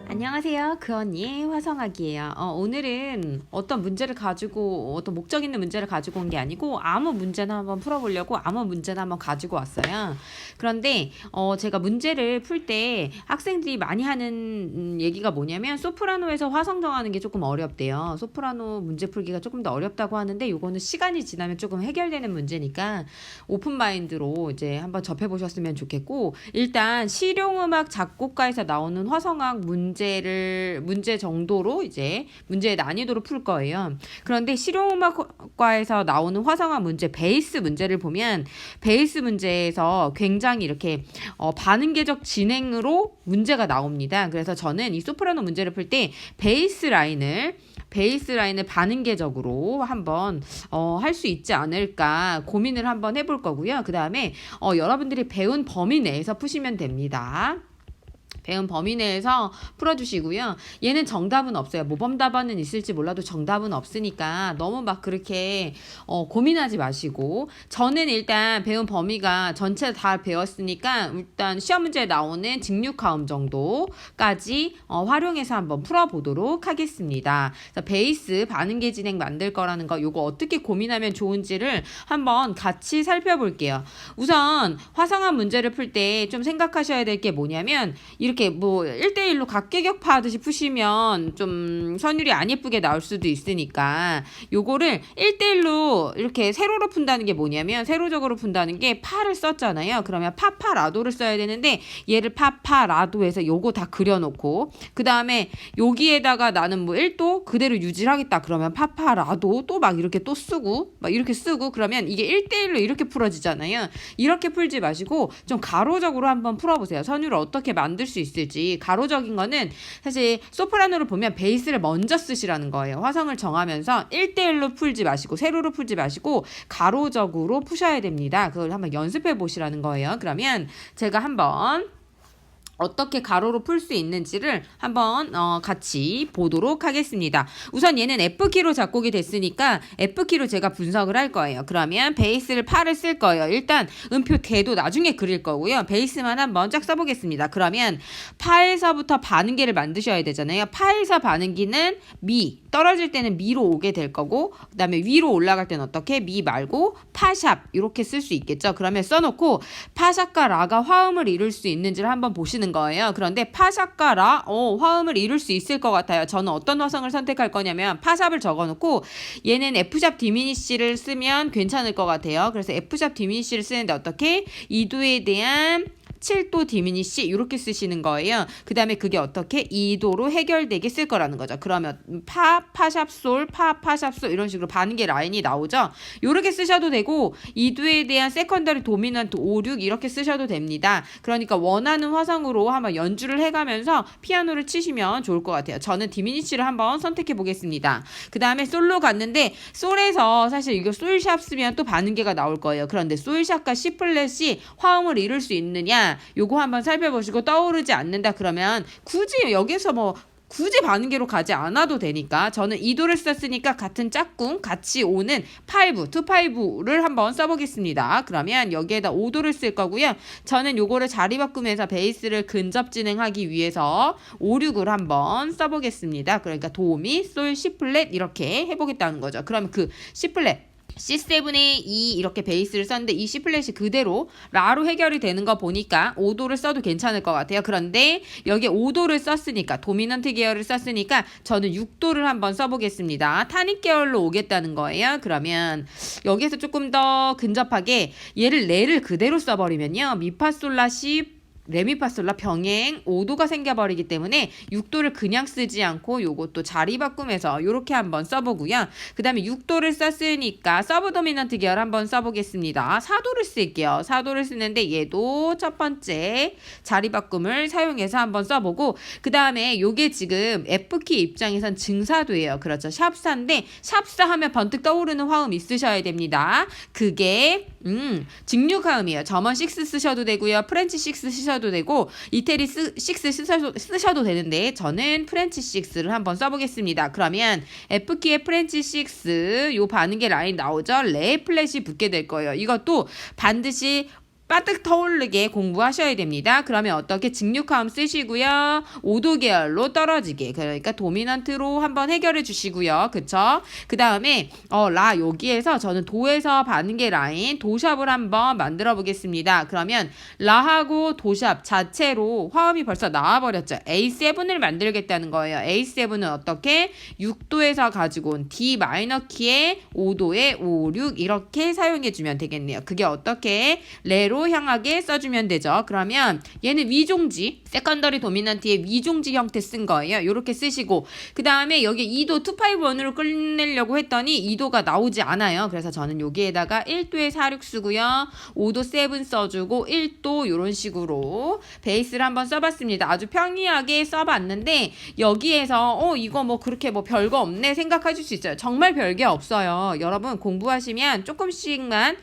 안녕하세요. 그 언니의 화성학이에요. 오늘은 어떤 문제를 가지고, 어떤 목적 있는 문제를 가지고 온 게 아니고, 아무 문제나 한번 풀어보려고 아무 문제나 한번 가지고 왔어요. 그런데, 제가 문제를 풀 때 학생들이 많이 하는 얘기가 뭐냐면, 소프라노에서 화성 정하는 게 조금 어렵대요. 소프라노 문제 풀기가 조금 더 어렵다고 하는데, 요거는 시간이 지나면 조금 해결되는 문제니까, 오픈마인드로 이제 한번 접해보셨으면 좋겠고, 일단 실용음악 작곡가에서 나오는 화성학 문제 정도로 이제 문제의 난이도로 풀 거예요. 그런데 실용음악과에서 나오는 화성학 문제, 베이스 문제를 보면 베이스 문제에서 굉장히 이렇게 반응계적 진행으로 문제가 나옵니다. 그래서 저는 이 소프라노 문제를 풀 때 베이스 라인을 반응계적으로 한번 할 수 있지 않을까 고민을 한번 해볼 거고요. 그 다음에 여러분들이 배운 범위 내에서 푸시면 됩니다. 배운 범위 내에서 풀어주시고요. 얘는 정답은 없어요. 모범 답안은 있을지 몰라도 정답은 없으니까 너무 막 그렇게 고민하지 마시고, 저는 일단 배운 범위가 전체 다 배웠으니까 일단 시험 문제에 나오는 직육화음 정도까지 활용해서 한번 풀어보도록 하겠습니다. 그래서 베이스 반응계 진행 만들 거라는 거, 요거 어떻게 고민하면 좋은지를 한번 같이 살펴볼게요. 우선 화성학 문제를 풀 때 좀 생각하셔야 될 게 뭐냐면, 이렇게 뭐 1대1로 각계격파 하듯이 푸시면 좀 선율이 안 예쁘게 나올 수도 있으니까, 요거를 1대1로 이렇게 세로로 푼다는 게 뭐냐면, 세로적으로 푼다는 게 파를 썼잖아요. 그러면 파파라도를 써야 되는데, 얘를 파파라도해서 요거 다 그려놓고, 그 다음에 여기에다가 나는 뭐 1도 그대로 유지를 하겠다 그러면 파파라도 또 막 이렇게 또 쓰고 막 이렇게 쓰고, 그러면 이게 1대1로 이렇게 풀어지잖아요. 이렇게 풀지 마시고 좀 가로적으로 한번 풀어보세요. 선율을 어떻게 만들 수 있을지. 가로적인 거는 사실 소프라노를 보면 베이스를 먼저 쓰시라는 거예요. 화성을 정하면서 1대1로 풀지 마시고 세로로 풀지 마시고 가로적으로 푸셔야 됩니다. 그걸 한번 연습해 보시라는 거예요. 그러면 제가 한번 어떻게 가로로 풀 수 있는지를 한번 같이 보도록 하겠습니다. 우선 얘는 F키로 작곡이 됐으니까 F키로 제가 분석을 할 거예요. 그러면 베이스를 파를 쓸 거예요. 일단 음표 대도 나중에 그릴 거고요. 베이스만 한번 쫙 써보겠습니다. 그러면 파에서부터 반응계를 만드셔야 되잖아요. 파에서 반응기는 미, 떨어질 때는 미로 오게 될 거고, 그 다음에 위로 올라갈 때는 어떻게? 미 말고 파샵 이렇게 쓸 수 있겠죠. 그러면 써놓고 파샵과 라가 화음을 이룰 수 있는지를 한번 보시는 거예요. 그런데 파샵과 라 화음을 이룰 수 있을 것 같아요. 저는 어떤 화성을 선택할 거냐면 파샵을 적어놓고 얘는 F샵 디미니시를 쓰면 괜찮을 것 같아요. 그래서 F샵 디미니시를 쓰는데 어떻게? 2도에 대한 7도 디미니시 이렇게 쓰시는 거예요. 그 다음에 그게 어떻게 2도로 해결되게 쓸 거라는 거죠. 그러면 파샵솔 파샵솔 이런 식으로 반응계 라인이 나오죠. 이렇게 쓰셔도 되고 2도에 대한 세컨더리 도미넌트 5, 6 이렇게 쓰셔도 됩니다. 그러니까 원하는 화성으로 한번 연주를 해가면서 피아노를 치시면 좋을 것 같아요. 저는 디미니시를 한번 선택해 보겠습니다. 그 다음에 솔로 갔는데, 솔에서 사실 이거 솔샵 쓰면 또 반응계가 나올 거예요. 그런데 솔샵과 C 플랫이 화음을 이룰 수 있느냐, 요거 한번 살펴보시고 떠오르지 않는다 그러면 굳이 여기서 굳이 반응계로 가지 않아도 되니까, 저는 2도를 썼으니까 같은 짝꿍 같이 오는 5, 2,5를 한번 써보겠습니다. 그러면 여기에다 5도를 쓸 거고요. 저는 요거를 자리 바꾸면서 베이스를 근접 진행하기 위해서 5, 6을 한번 써보겠습니다. 그러니까 도, 미, 솔, C 플랫 이렇게 해보겠다는 거죠. 그러면 그 C 플랫 C7에 2 이렇게 베이스를 썼는데 이 C 플랫이 그대로 라로 해결이 되는 거 보니까 5도를 써도 괜찮을 것 같아요. 그런데 여기에 5도를 썼으니까, 도미넌트 계열을 썼으니까 저는 6도를 한번 써보겠습니다. 타닉 계열로 오겠다는 거예요. 그러면 여기에서 조금 더 근접하게 얘를 레를 그대로 써버리면요, 미파솔라시 레미파솔라 병행 5도가 생겨버리기 때문에 6도를 그냥 쓰지 않고 요것도 자리 바꾸면서 요렇게 한번 써보고요. 그 다음에 6도를 썼으니까 서브 도미넌트 계열 한번 써보겠습니다. 4도를 쓸게요. 4도를 쓰는데 얘도 첫 번째 자리 바꿈을 사용해서 한번 써보고, 그 다음에 요게 지금 F키 입장에선 증사도예요. 그렇죠. 샵사인데 샵사 하면 번뜩 떠오르는 화음 있으셔야 됩니다. 그게 직육화음이에요. 저먼 6 쓰셔도 되고요. 프렌치 6 쓰셔도 쓰셔도 되고 이태리 6 쓰셔도 되는데 저는 프렌치 6를 한번 써보겠습니다. 그러면 F키의 프렌치 6 요 반응계 라인 나오죠? 레 플랫이 붙게 될 거예요. 이것도 반드시 빠뜩 터오르게 공부하셔야 됩니다. 그러면 어떻게 직육화음 쓰시고요. 5도 계열로 떨어지게 그러니까 도미넌트로 한번 해결해 주시고요. 그쵸? 그 다음에 라 여기에서 저는 도에서 반응계 라인 도샵을 한번 만들어 보겠습니다. 그러면 라하고 도샵 자체로 화음이 벌써 나와버렸죠. A7을 만들겠다는 거예요. A7은 어떻게? 6도에서 가지고 온 D 마이너 키의 5도에 5, 6 이렇게 사용해 주면 되겠네요. 그게 어떻게? 레로 향하게 써주면 되죠. 그러면 얘는 위종지, 세컨더리 도미넌트의 위종지 형태 쓴 거예요. 이렇게 쓰시고 그 다음에 여기 2도 251으로 끝내려고 했더니 2도가 나오지 않아요. 그래서 저는 여기에다가 1도의 46 쓰고요. 5도 7 써주고 1도 이런 식으로 베이스를 한번 써봤습니다. 아주 평이하게 써봤는데 여기에서 이거 뭐 그렇게 뭐 별거 없네 생각하실 수 있어요. 정말 별게 없어요. 여러분 공부하시면 조금씩만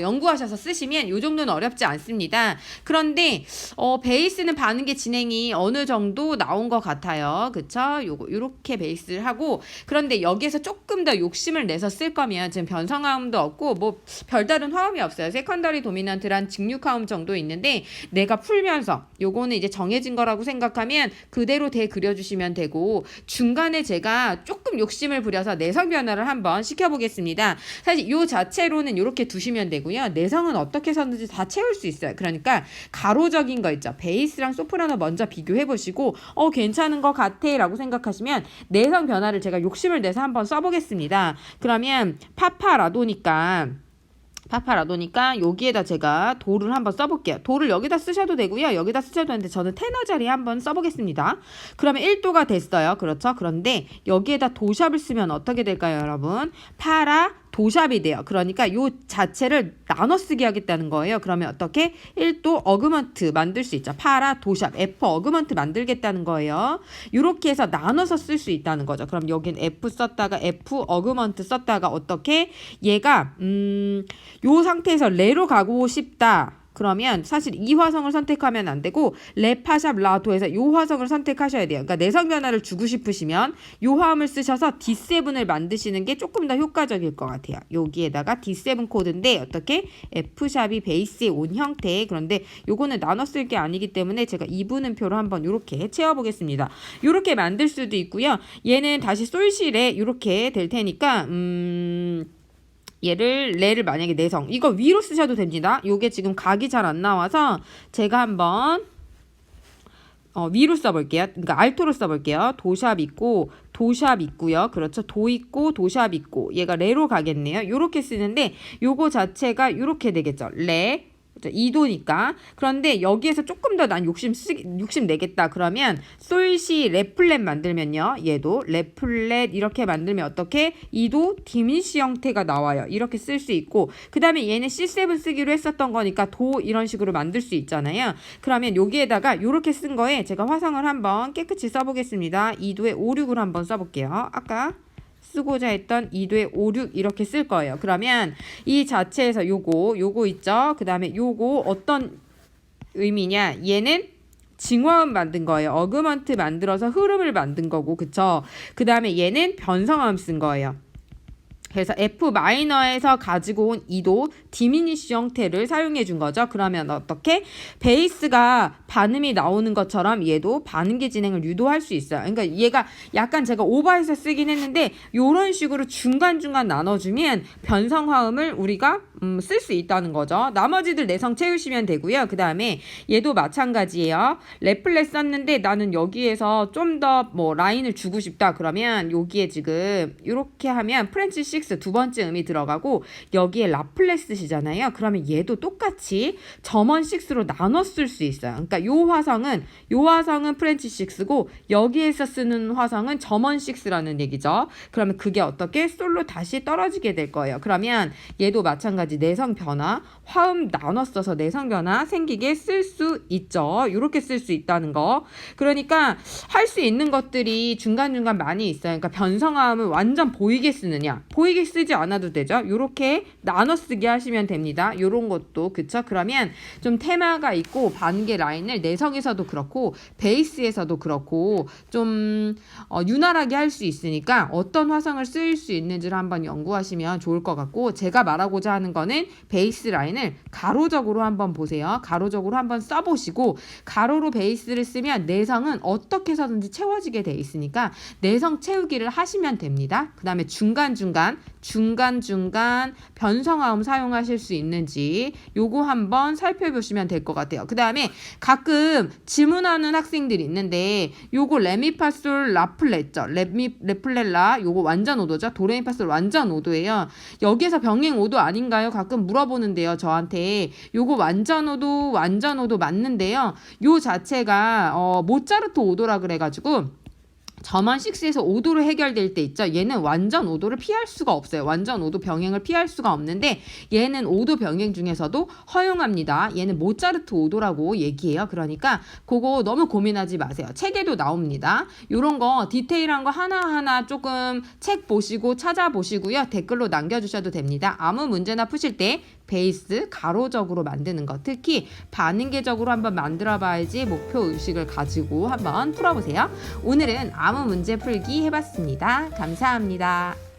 연구하셔서 쓰시면 이 정도는 어렵지 않습니다. 그런데 베이스는 반응계 진행이 어느 정도 나온 것 같아요. 그쵸? 요렇게 베이스를 하고 그런데 여기에서 조금 더 욕심을 내서 쓸 거면 지금 변성화음도 없고 뭐 별다른 화음이 없어요. 세컨더리 도미넌트란 직육화음 정도 있는데 내가 풀면서 요거는 이제 정해진 거라고 생각하면 그대로 그려주시면 되고 중간에 제가 조금 욕심을 부려서 내성 변화를 한번 시켜보겠습니다. 사실 요 자체로는 이렇게 두시면 되고요. 내성은 어떻게 섰는지 다 채울 수 있어요. 그러니까 가로적인 거 있죠. 베이스랑 소프라노 먼저 비교해보시고 괜찮은 것 같아 라고 생각하시면 내성 변화를 제가 욕심을 내서 한번 써보겠습니다. 그러면 파파라도니까 여기에다 제가 도를 한번 써볼게요. 도를 여기다 쓰셔도 되고요. 여기다 쓰셔도 되는데 저는 테너 자리에 한번 써보겠습니다. 그러면 1도가 됐어요. 그렇죠? 그런데 여기에다 도샵을 쓰면 어떻게 될까요, 여러분? 파라 도샵이 돼요. 그러니까 요 자체를 나눠 쓰게 하겠다는 거예요. 그러면 어떻게? 1도 어그먼트 만들 수 있죠. 파라 도샵 F 어그먼트 만들겠다는 거예요. 이렇게 해서 나눠서 쓸 수 있다는 거죠. 그럼 여긴 F 썼다가 F 어그먼트 썼다가 어떻게? 얘가 요 상태에서 레로 가고 싶다. 그러면 사실 이 화성을 선택하면 안 되고 레 파샵 라도에서 요 화성을 선택하셔야 돼요. 그러니까 내성 변화를 주고 싶으시면 요 화음을 쓰셔서 D7을 만드시는 게 조금 더 효과적일 것 같아요. 여기에다가 D7 코드인데 어떻게 F샵이 베이스에 온 형태. 그런데 요거는 나눠 쓸 게 아니기 때문에 제가 2분음표로 한번 요렇게 채워보겠습니다. 요렇게 만들 수도 있고요. 얘는 다시 솔실에 요렇게 될 테니까 레를 만약에 내성 이거 위로 쓰셔도 됩니다. 요게 지금 각이 잘 안 나와서 제가 한번 위로 써볼게요. 그러니까 알토로 써볼게요. 도샵 있고 도샵 있고요. 그렇죠. 도 있고 도샵 있고 얘가 레로 가겠네요. 요렇게 쓰는데 요거 자체가 요렇게 되겠죠. 레 2도니까. 그런데 여기에서 조금 더 난 욕심 내겠다. 그러면 솔시 레플렛 만들면요. 얘도 레플렛 이렇게 만들면 어떻게? 2도 디미시 형태가 나와요. 이렇게 쓸 수 있고 그 다음에 얘는 C7 쓰기로 했었던 거니까 도 이런 식으로 만들 수 있잖아요. 그러면 여기에다가 이렇게 쓴 거에 제가 화성을 한번 깨끗이 써보겠습니다. 2도에 5, 6을 한번 써볼게요. 아까 쓰고자 했던 2도에 5, 6 이렇게 쓸 거예요. 그러면 이 자체에서 요거 있죠. 그 다음에 요거 어떤 의미냐. 얘는 징화음 만든 거예요. 어그먼트 만들어서 흐름을 만든 거고 그쵸. 그 다음에 얘는 변성음 쓴 거예요. 그래서 F 마이너에서 가지고 온 2도 디미니쉬 형태를 사용해 준 거죠. 그러면 어떻게? 베이스가 반음이 나오는 것처럼 얘도 반음계 진행을 유도할 수 있어요. 그러니까 얘가 약간 제가 오버해서 쓰긴 했는데 이런 식으로 중간중간 나눠주면 변성화음을 우리가 쓸 수 있다는 거죠. 나머지들 내성 채우시면 되고요. 그 다음에 얘도 마찬가지예요. 레플렛 썼는데 나는 여기에서 좀 더 뭐 라인을 주고 싶다. 그러면 여기에 지금 이렇게 하면 프렌치 6 두 번째 음이 들어가고 여기에 라플레스시잖아요. 그러면 얘도 똑같이 점원 6로 나눠 쓸 수 있어요. 그러니까 요 화성은 프렌치 6고 여기에서 쓰는 화성은 점원 6라는 얘기죠. 그러면 그게 어떻게 솔로 다시 떨어지게 될 거예요. 그러면 얘도 마찬가지 내성 변화, 화음 나눠 써서 내성 변화 생기게 쓸 수 있죠. 이렇게 쓸 수 있다는 거. 그러니까 할 수 있는 것들이 중간중간 많이 있어요. 그러니까 변성화음을 완전 보이게 쓰느냐. 곱빼기 쓰지 않아도 되죠. 요렇게 나눠 쓰기 하시면 됩니다. 요런 것도 그쵸? 그러면 좀 테마가 있고 반개 라인을 내성에서도 그렇고 베이스에서도 그렇고 좀 유난하게 할 수 있으니까 어떤 화성을 쓰일 수 있는지를 한번 연구하시면 좋을 것 같고, 제가 말하고자 하는 거는 베이스 라인을 가로적으로 한번 보세요. 가로적으로 한번 써보시고, 가로로 베이스를 쓰면 내성은 어떻게 해서든지 채워지게 돼 있으니까 내성 채우기를 하시면 됩니다. 그 다음에 중간중간 변성화음 사용하실 수 있는지 요거 한번 살펴보시면 될 것 같아요. 그 다음에 가끔 질문하는 학생들이 있는데 요거 레미파솔 라플레죠. 레플렐라 요거 완전 오도죠. 도레미파솔 완전 오도예요. 여기에서 병행 오도 아닌가요? 가끔 물어보는데요. 저한테 요거 완전 오도 맞는데요. 요 자체가 모차르트 오도라 그래가지고 점원 6에서 5도로 해결될 때 있죠. 얘는 완전 5도를 피할 수가 없어요. 완전 5도 병행을 피할 수가 없는데 얘는 5도 병행 중에서도 허용합니다. 얘는 모차르트 5도라고 얘기해요. 그러니까 그거 너무 고민하지 마세요. 책에도 나옵니다. 요런 거 디테일한 거 하나하나 조금 책 보시고 찾아보시고요. 댓글로 남겨주셔도 됩니다. 아무 문제나 푸실 때 베이스 가로적으로 만드는 거, 특히 반인계적으로 한번 만들어 봐야지 목표 의식을 가지고 한번 풀어보세요. 오늘은 아무 문제 풀기 해봤습니다. 감사합니다.